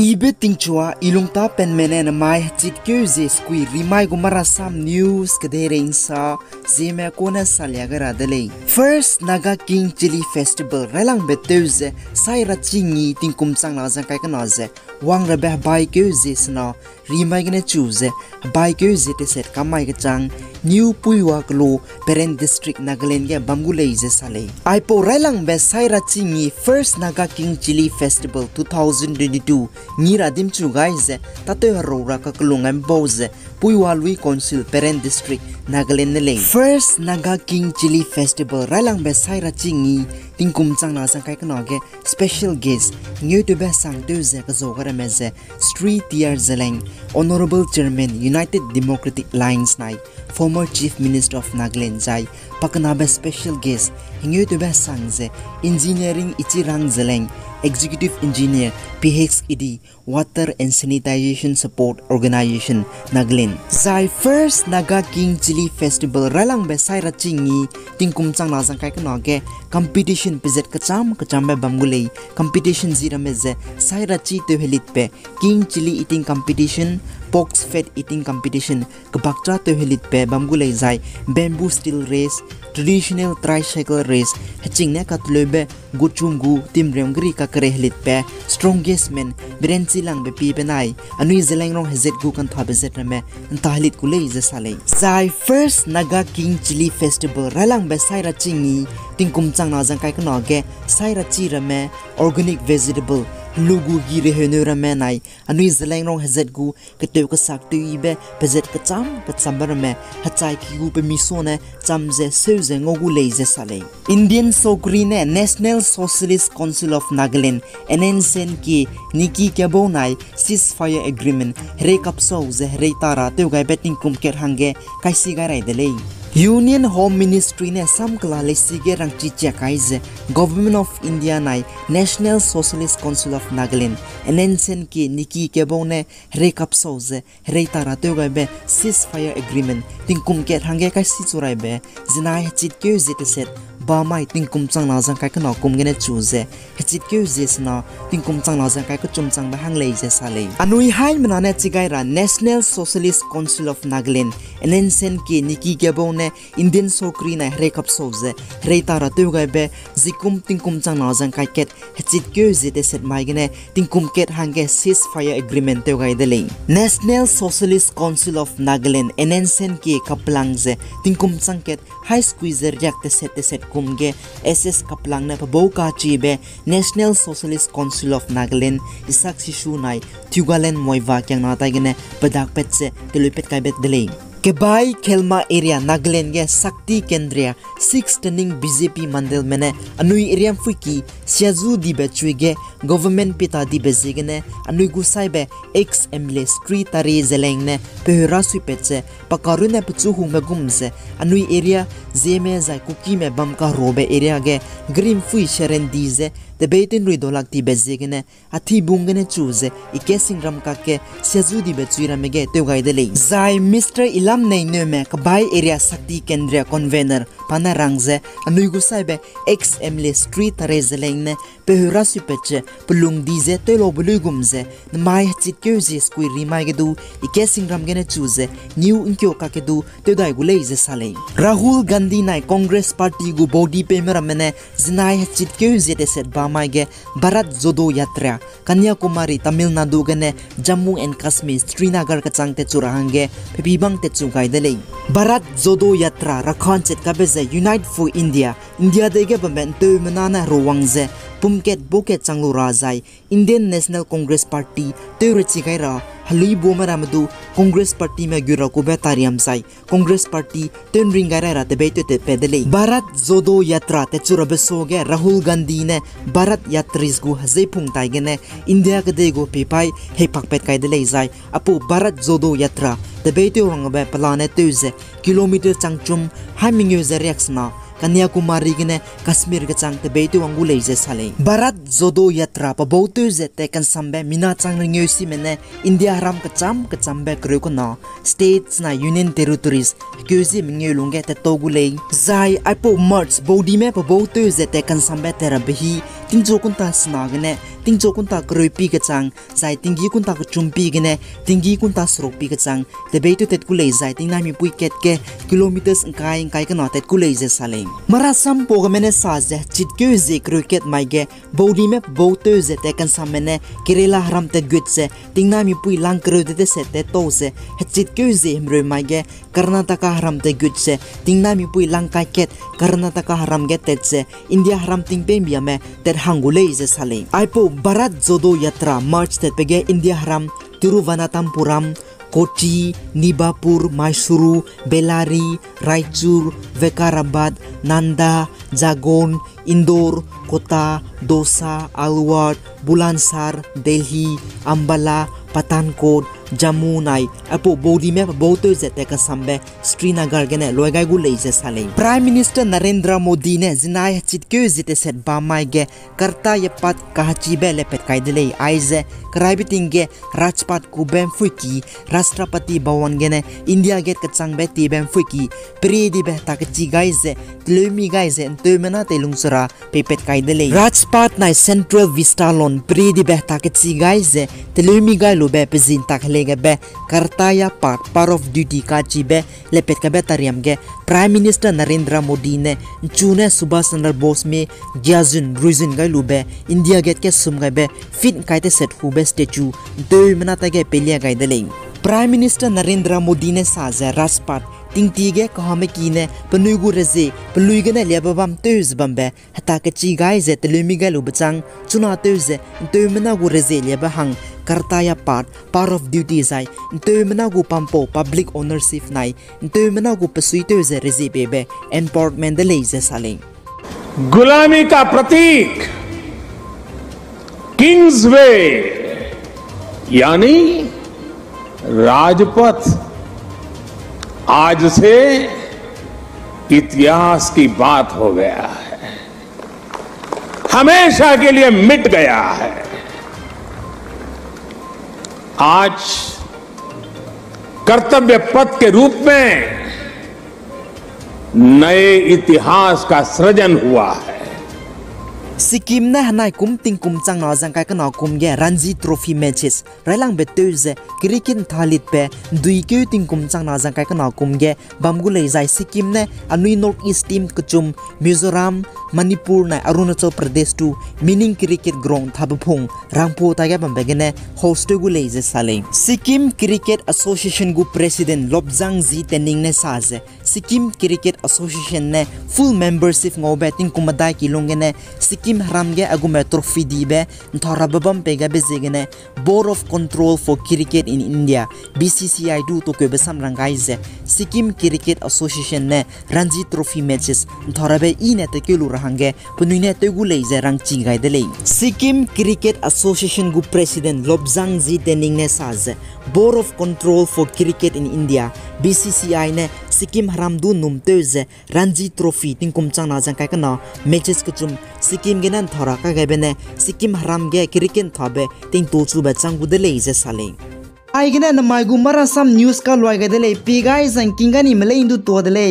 Ibe tingchua ilungta penmene na mai chit kyuze skui rimai gumara sam news kadere insa Zeme kona salyagara dale. First Naga King Chilli Festival relang beteuze saira chingi tingkum sang na zang kai kanaze wang rabe bai kyuze sna rimai gane choose bai kyuze te set kamai kachang New Puilwa klo Peren District Nagaland ge bamgulei je sale. Aipo relang be saira chingi First Naga King Chilli Festival 2022 ngira dim chu guys tato harora ka klungam boze Puilwa Lui Council Peren District Nagaland le. First Naga King Chilli Festival relang be saira chingi tingkum chang na sang kai kanoge special guest nyu to be sang tuze ka zogara meze street tier zeleng honorable chairman United Democratic Alliance nai former chief minister of Nagaland jai pakanabe special guest nyu to be sang ze engineering ichirang zeleng executive engineer PHED Water and Sanitization Support Organization Nagaland zai First Naga King Chilli Festival relang be saira chingi tingkum chang na sang kai kanoge competition pizet kacham be bamgulei competition zira meze saira chi to helit pe King Chilli eating competition pox fed eating competition kabakcha to helit pe bamgulei zai bamboo steel race traditional tricycle race haching katlebe guchungu timremgri ka kare helit pe strongest man brenchi lang be pi benai anui zeleng rong hezet gu kan thabe zet rame tahlit kulei je sale zai First Naga King Chilli Festival ralang be saira chingi tingkum chang na jang kai kanoge saira chi rame organic vegetable lugu gire henura menai anui zeleng rong hezet gu keteu ka saktu ibe pezet ka cham barame hachai ki gu pe misone chamje seuze ngogu leize sale Indian Sokri ne National Socialist Council of Nagaland NNCN ki niki kyabo nai ceasefire agreement re kapso ze re tara teu gai betting kum ker hange kaisi garai dele Union Home Ministry ne samkla lesige rangchi chakaize Government of India nai National Socialist Council of Nagaland NNCN ki niki kebo ne rekapso ze reitara teugai be ceasefire agreement tingkum ket hange kai si churai be zinai chit keu zete set ba mai tingkum chang na jang kai kana kum gene chuze hechit keu jesna tingkum chang na jang kai ko chum chang ba hang lei je sale anui hain manane chigai ra National Socialist Council of Nagaland NNCN ki niki kebo ne Indian Sokri na rekapso ze reitara teugai be zikum tingkum chang na jang kai ket hechit keu zete set mai gene tingkum ket hange ceasefire agreement teugai dele National Socialist Council of Nagaland NNCN ki kaplang ze tingkum chang ket high squeezer yak te set kumge SS kaplang na pabo ka chibe National Socialist Council of Nagaland isak sishu nai Thugaland moiwa kyang na ta gene padak pet se telupet kai bet dele Kebai Khelma area Nagaland ge Sakti Kendriya 6 turning BJP mandal mene anui area fuiki siazu di bechuige government pita di bezigene anui gusai be ex MLA street tare zelengne pehra suipetse pakarune puchu hungme gumse anui area Zeme zai kuki me bamka robe area ge green fui sheren dize the baitin ri dolak ti bezigene athi bungene chuze ikesingram ka ke siazu di bechuira mege teugai dele zai Mr Ilam nei ne me Kebai area Sakti Kendriya convener pana rangze anui gusai be ex MLA street tare zelengne pehra suipeche pulung dize telo bulugumze mai chit keuzi skui rimai gedu ikesingram gene chuze new inkyo ka kedu tedai gulei je sale Rahul Gandhi nai Congress Party gu body pemera mene zinai chit keuzi te set ba mai ge Bharat Jodo Yatra Kanyakumari Tamil Nadu gene Jammu and Kashmir Srinagar ka changte churahange pebibang te chugai dele Bharat Jodo Yatra rakhan chet kabeze Unite for India de government to manana rowangze pumket boket changlu razai Indian National Congress Party terechi gaira hali bomara madu Congress Party me gyura ko betariam sai Congress Party ten ringara ra te beite te pedele Bharat Jodo Yatra te churabe soge Rahul Gandhi ne Bharat Yatris gu hazai phung tai gene India ka de go pepai he pakpet kai dele zai apu Bharat Jodo Yatra te beite rangbe plane tuze kilometer changchum hamingyo zeriaksna Kanyakumari gene Kashmir ga chang te beitu angulei je sale Bharat Jodo Yatra pa bautu je te kan sambe mina chang ringyo si mene India ram ka cham be kru ko na states na union territories kyuzi mingyo lungge te togulei zai aipo merge body me pa bautu je te kan sambe tera behi tinjo kun ta sna gene tingjo kunta kroi pi ka chang zai tinggi kunta ku chumpi gene tinggi kunta srok pi ka chang te be tu tet ku lei zai ting na mi pui ket ke kilometers kai ka no tet ku lei je saleng marasam pogamene sa je chitkyu je cricket mai ge body me bote je te kan samene kirela haram te gut se ting na mi pui lang kro de se te to se chitkyu je himre mai ge karnataka haram te gut se ting na mi pui lang kai ket karnataka haram ge tet se india haram ting pe mi me ter hangulei je saleng aipo barat jodo yatra march te pege india haram tiruvananthapuram Kochi, Nibapur, Mysuru, Bellary, Raichur, Vikarabad, Nanda, Jagon, Indore, Kota, Dosa, Alwar, Bulansar, Delhi, Ambala, Pathankot, Jammu nai apo body map boto zete ka sambe Srinagar gene loigai gu leise saleng Prime Minister Narendra Modi ne zinai chitkyo zite set ba mai ge karta ye pat kahachi be lepet kai delei aize kraibiting ge rajpat ku bem fuki Rashtrapati Bhawan gene India get ka changbe ti bem fuki pri di be ta ka chi gaize tlemi gaize entemena telungsura pepet kai delei rajpat nai Central Vista Lon pri di be ta ka chi gaize tlemi gai lo be pezin tak lega be kartaya part of duty ka chibe lepet ka be tariam ge Prime Minister Narendra Modi ne chune Subhash Chandra Bose me gyazun ruizun ga lube India get ke sum ga be fit kaite set hu be statue de manata ge pelia ga deleng Prime Minister Narendra Modi ne saza raspat tingtige kahame kine penuigu reze peluigene lebabam teus bambe hata ke chi gai ze telemiga lubchang chuna teuse temena gu reze leba hang kartaya part of duty zai temena gu pampo public ownership nai temena gu pesui teuse reze bebe empowerment de leise saleng गुलामी का प्रतीक Kingsway यानी राजपथ आज से इतिहास की बात हो गया है हमेशा के लिए मिट गया है आज कर्तव्य पथ के रूप में नए इतिहास का सृजन हुआ है Sikkim na hanai kum ting kum chang na jang kai ka na kum ge Ranji Trophy matches railang be teuse cricket thalit pe dui ke ting kum chang na jang kai ka na kum ge bamgu lei jai Sikkim ne anui North East team kuchum Mizoram Manipur na Arunachal Pradesh tu meaning cricket ground thabphung rangpo ta ge bam be ge ne host gu lei je saleng Sikkim Cricket Association gu president Lobjang Ji Tening ne sa je Sikkim Cricket Association ne full membership ngo be ting kumadai kilong ge ne Sikkim haramge agume trophy dibe thorabam pega bezegene Board of Control for Cricket in India BCCI du to ke besam rangai je Sikkim Cricket Association ne Ranji Trophy matches thorabe ine te kelu rahange punuine te gu leije rang chingai de lei Sikkim Cricket Association gu president Lobjang Ji Tening ne saje Board of Control for Cricket in India BCCI ne Sikkim haram du num teuze Ranji Trophy tingkum chang na jang kai kana matches kuchum Sikkim genan thora ka gebene Sikkim haram ge cricket thabe ting to chu ba changu de leije saleng ai gena na mai gu mara sam news ka loi ga de le pi guys and kingani mele indu to de le